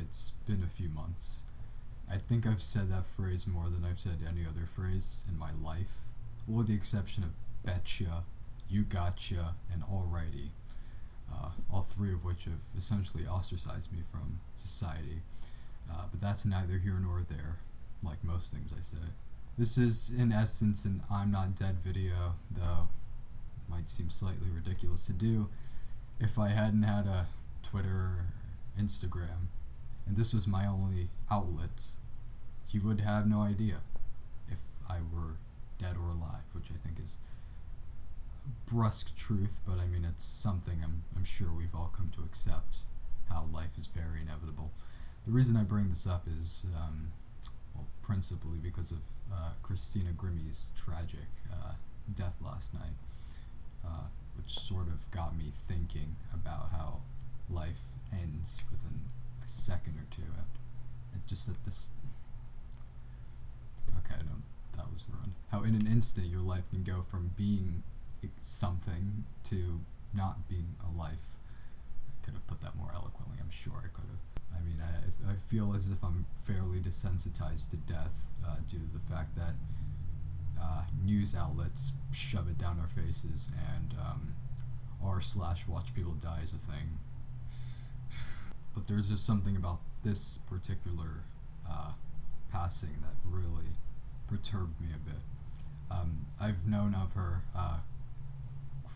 it's been a few months. I think I've said that phrase more than I've said any other phrase in my life, with the exception of betcha, you gotcha, and alrighty. All three of which have essentially ostracized me from society. But that's neither here nor there, like most things I say. This is, in essence, an I'm Not Dead video, though might seem slightly ridiculous to do if I hadn't had a Twitter or Instagram, and this was my only outlet. You would have no idea if I were dead or alive, which I think is a brusque truth, but I mean, it's something I'm sure we've all come to accept, how life is very inevitable. The reason I bring this up is, principally because of Christina Grimmie's tragic death last night, which sort of got me thinking about how life ends within a second or two. That was ruined. How in an instant your life can go from being something to not being a life. I could have put that more eloquently, I'm sure I could have. I mean, I feel as if I'm fairly desensitized to death due to the fact that news outlets shove it down our faces, and r/watch people die is a thing. But there's just something about this particular passing that really perturbed me a bit. I've known of her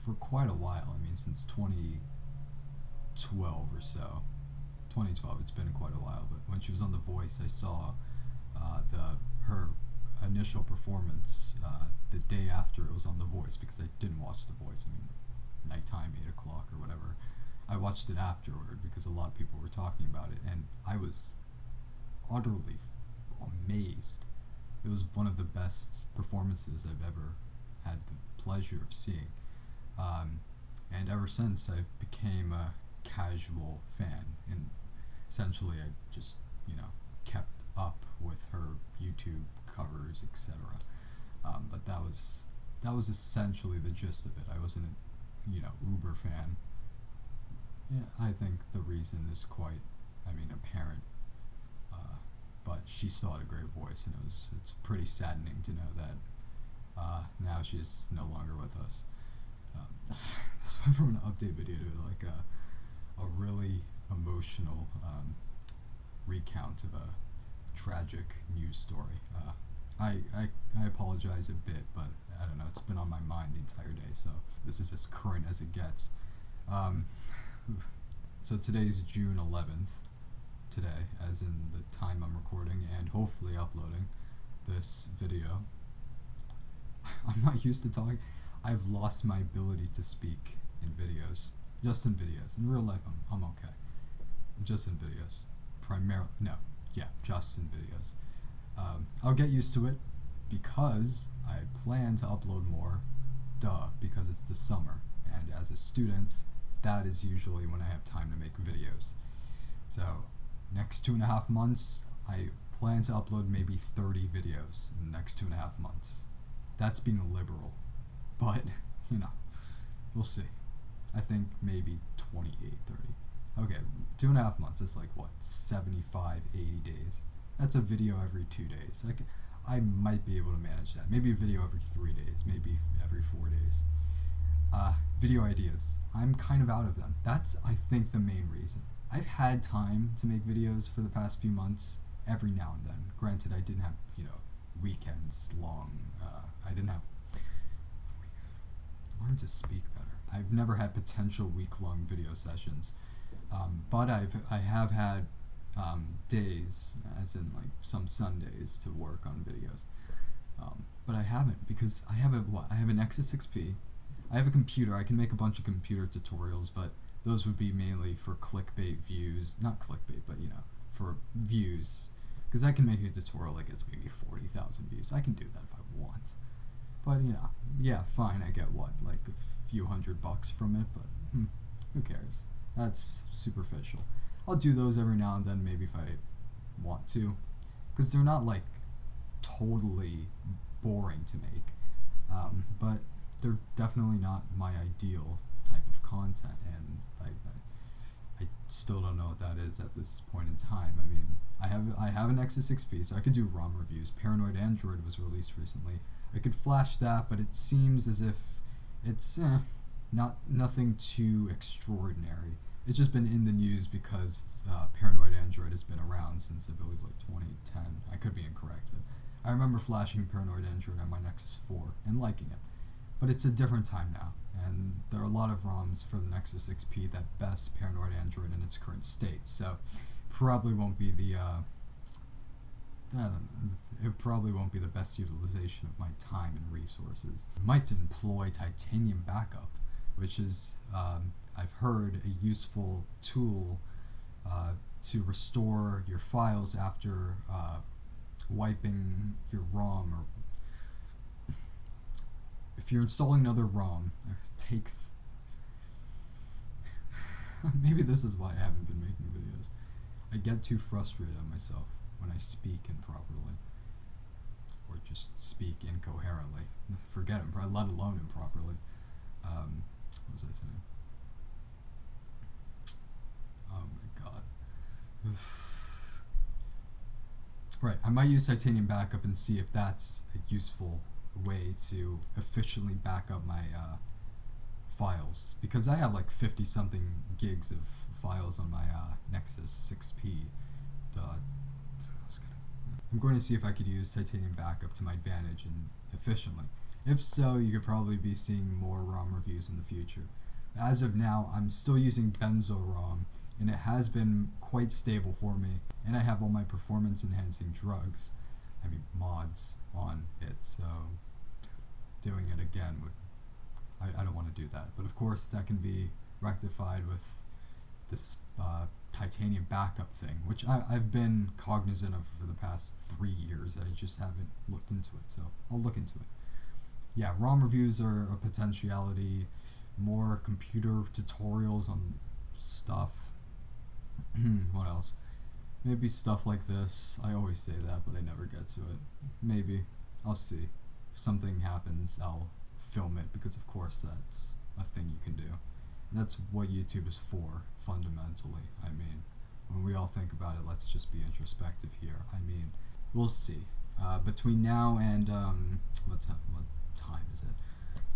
for quite a while. I mean, since 2012 or so. 2012, it's been quite a while, but when she was on The Voice, I saw her initial performance the day after it was on The Voice, because I didn't watch The Voice. I mean, nighttime, 8 o'clock or whatever. I watched it afterward because a lot of people were talking about it, and I was utterly amazed. It was one of the best performances I've ever had the pleasure of seeing. And ever since, I've became a casual fan, and essentially I just, kept up with her YouTube covers, etc. But that was essentially the gist of it. I wasn't a, uber fan. Yeah, I think the reason is quite, apparent. But she still had a great voice, and it's pretty saddening to know that now she's no longer with us. This went from an update video to like a really emotional recount of a tragic news story. I apologize a bit, but I don't know, it's been on my mind the entire day, so this is as current as it gets. So today's June 11th, today, as in the time I'm recording and hopefully uploading this video. I'm not used to talking. I've lost my ability to speak in videos. Just in videos. In real life, I'm okay. Just in videos. Just in videos. I'll get used to it because I plan to upload more. Because it's the summer. And as a student, that is usually when I have time to make videos. So, next 2.5 months, I plan to upload maybe 30 videos in the next 2.5 months. That's being liberal. But, we'll see. I think maybe 28, 30. Okay, 2.5 months is like, 75, 80 days. That's a video every 2 days. I might be able to manage that. Maybe a video every 3 days, maybe every 4 days. Video ideas. I'm kind of out of them. That's, I think, the main reason. I've had time to make videos for the past few months, every now and then. Granted, I didn't have, weekends long. I didn't have... Learn to speak better. I've never had potential week-long video sessions, but I have had days, as in like some Sundays, to work on videos. But I haven't, because I have an Nexus 6P. I have a computer. I can make a bunch of computer tutorials, but those would be mainly for clickbait views. Not clickbait, but for views. Because I can make a tutorial that gets maybe 40,000 views. I can do that if I want. But, fine, I get like a few $100 from it, but who cares? That's superficial. I'll do those every now and then, maybe if I want to, because they're not like totally boring to make, but they're definitely not my ideal type of content, and I still don't know what that is at this point in time. I mean, I have an Nexus 6P, so I could do ROM reviews. Paranoid Android was released recently. I could flash that, but it seems as if it's nothing too extraordinary. It's just been in the news because Paranoid Android has been around since I believe like 2010. I could be incorrect, but I remember flashing Paranoid Android on my Nexus 4 and liking it. But it's a different time now, and there are a lot of ROMs for the Nexus 6P that best Paranoid Android in its current state, so probably won't be the it probably won't be the best utilization of my time and resources. I might employ Titanium Backup, which is I've heard a useful tool to restore your files after wiping your ROM, or if you're installing another ROM. Maybe this is why I haven't been making videos. I get too frustrated at myself when I speak improperly, or just speak incoherently. Forget it, let alone improperly. What was I saying? Oh my god. Right, I might use Titanium Backup and see if that's a useful way to efficiently back up my files, because I have like 50 something gigs of files on my Nexus 6P. I'm going to see if I could use Titanium Backup to my advantage and efficiently. If so, you could probably be seeing more ROM reviews in the future. As of now, I'm still using Benzo ROM, and it has been quite stable for me, and I have all my performance enhancing mods on it, so doing it again I don't want to do that. But of course that can be rectified with this Titanium Backup thing, which I've been cognizant of for the past 3 years. I just haven't looked into it, so I'll look into it. Yeah, ROM reviews are a potentiality, more computer tutorials on stuff. What else? Maybe stuff like this. I always say that, but I never get to it. Maybe. I'll see. If something happens, I'll film it, because of course that's a thing you can do. And that's what YouTube is for, fundamentally. I mean, when we all think about it, let's just be introspective here. I mean, we'll see. Between now and, what time is it?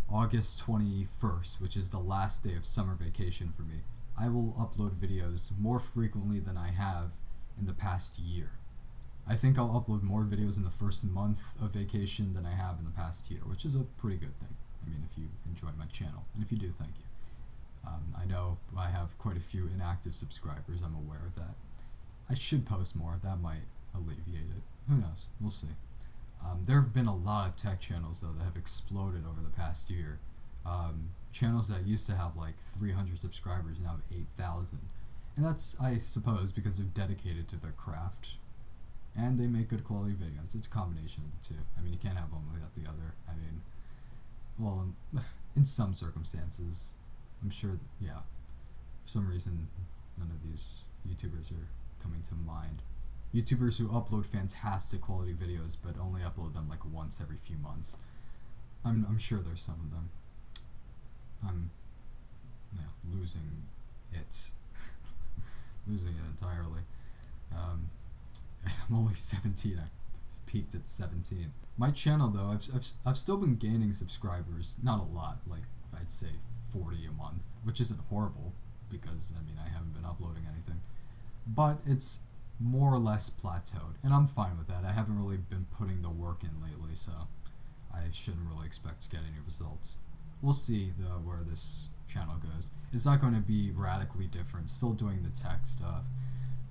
August 21st, which is the last day of summer vacation for me, I will upload videos more frequently than I have in the past year. I think I'll upload more videos in the first month of vacation than I have in the past year, which is a pretty good thing. I mean, if you enjoy my channel, and if you do, thank you. I know I have quite a few inactive subscribers, I'm aware of that. I should post more, that might alleviate it. Who knows, we'll see. There have been a lot of tech channels though that have exploded over the past year. Channels that used to have like 300 subscribers now have 8,000. And that's, I suppose, because they're dedicated to their craft. And they make good quality videos. It's a combination of the two. I mean, you can't have one without the other. I mean, well, in some circumstances, I'm sure, yeah. For some reason, none of these YouTubers are coming to mind. YouTubers who upload fantastic quality videos, but only upload them like once every few months. I'm sure there's some of them. I'm losing it. Losing it entirely. I'm only 17. I've peaked at 17. My channel though, I've still been gaining subscribers. Not a lot, like I'd say 40 a month, which isn't horrible because I mean I haven't been uploading anything. But it's more or less plateaued, and I'm fine with that. I haven't really been putting the work in lately, so I shouldn't really expect to get any results. We'll see though where this channel goes. It's not going to be radically different. Still doing the tech stuff.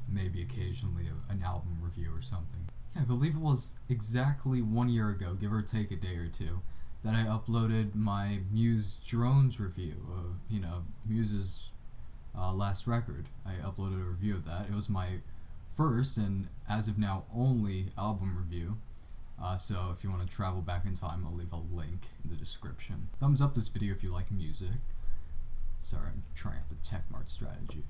Maybe occasionally an album review or something. Yeah, I believe it was exactly 1 year ago, give or take a day or two, that I uploaded my Muse drones review of, Muse's last record. I uploaded a review of that. It was my first and as of now only album review. So if you want to travel back in time, I'll leave a link in the description. Thumbs up this video if you like music. Sorry, I'm trying out the TechMart strategy.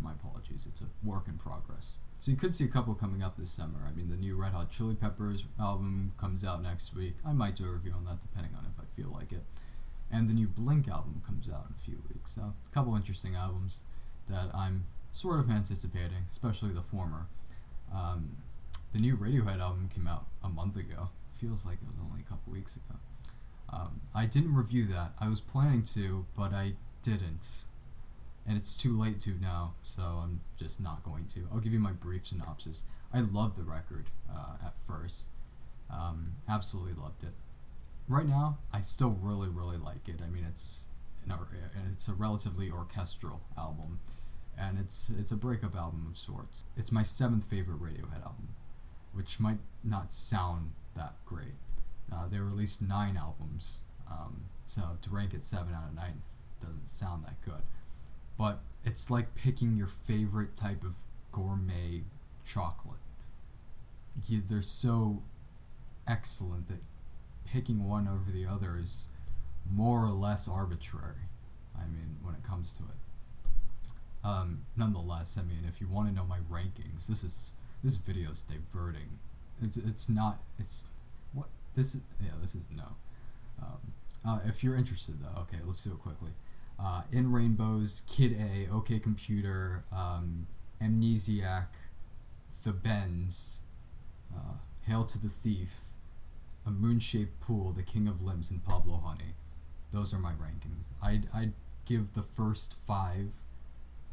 My apologies, it's a work in progress. So you could see a couple coming up this summer. I mean, the new Red Hot Chili Peppers album comes out next week. I might do a review on that depending on if I feel like it. And the new Blink album comes out in a few weeks. So a couple interesting albums that I'm sort of anticipating, especially the former. The new Radiohead album came out a month ago. Feels like it was only a couple weeks ago. I didn't review that. I was planning to, but I didn't. And it's too late to now, so I'm just not going to. I'll give you my brief synopsis. I loved the record at first. Absolutely loved it. Right now, I still really, really like it. I mean, it's a relatively orchestral album, and it's a breakup album of sorts. It's my 7th favorite Radiohead album, which might not sound that great. They released 9 albums, so to rank it 7 out of 9 doesn't sound that good. But it's like picking your favorite type of gourmet chocolate. They're so excellent that picking one over the other is more or less arbitrary, I mean, when it comes to it. Nonetheless, I mean, if you want to know my rankings, this video is diverting. This is no. If you're interested though, okay, let's do it quickly. In Rainbows, Kid A, OK Computer, Amnesiac, The Bends, Hail to the Thief, A Moon-Shaped Pool, The King of Limbs, and Pablo Honey. Those are my rankings. I'd give the first 5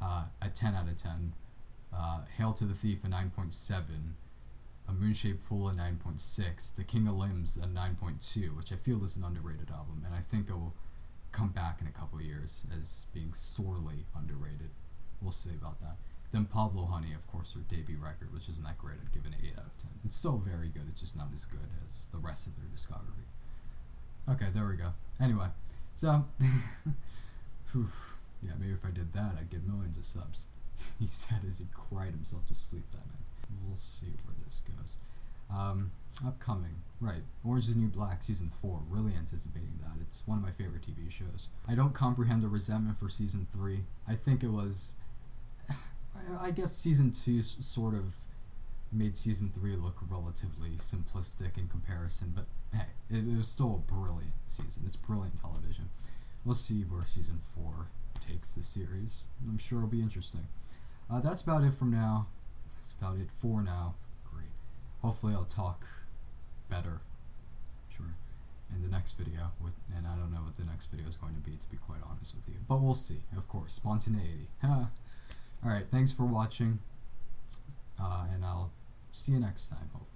a 10 out of 10. Hail to the Thief a 9.7. A Moon-Shaped Pool a 9.6. The King of Limbs a 9.2, which I feel is an underrated album, and I think it will come back in a couple years as being sorely underrated. We'll see about that. Then Pablo Honey, of course, their debut record, which isn't that great. I'd give it an 8 out of 10. It's still very good. It's just not as good as the rest of their discography. Okay, there we go. Anyway, so, yeah, maybe if I did that, I'd get millions of subs. He said as he cried himself to sleep that night. We'll see where this goes. Upcoming, right, Orange is the New Black Season 4, really anticipating that. It's one of my favorite TV shows. I don't comprehend the resentment for Season 3. I think it was, I guess Season 2 sort of made Season 3 look relatively simplistic in comparison, but hey, it was still a brilliant season. It's brilliant television. We'll see where Season 4 takes the series. I'm sure it'll be interesting. That's about it from now. That's about it for now. Great. Hopefully I'll talk better, sure, in the next video, and I don't know what the next video is going to be, to be quite honest with you, but we'll see. Of course, spontaneity. Alright, thanks for watching, and I'll see you next time, hopefully.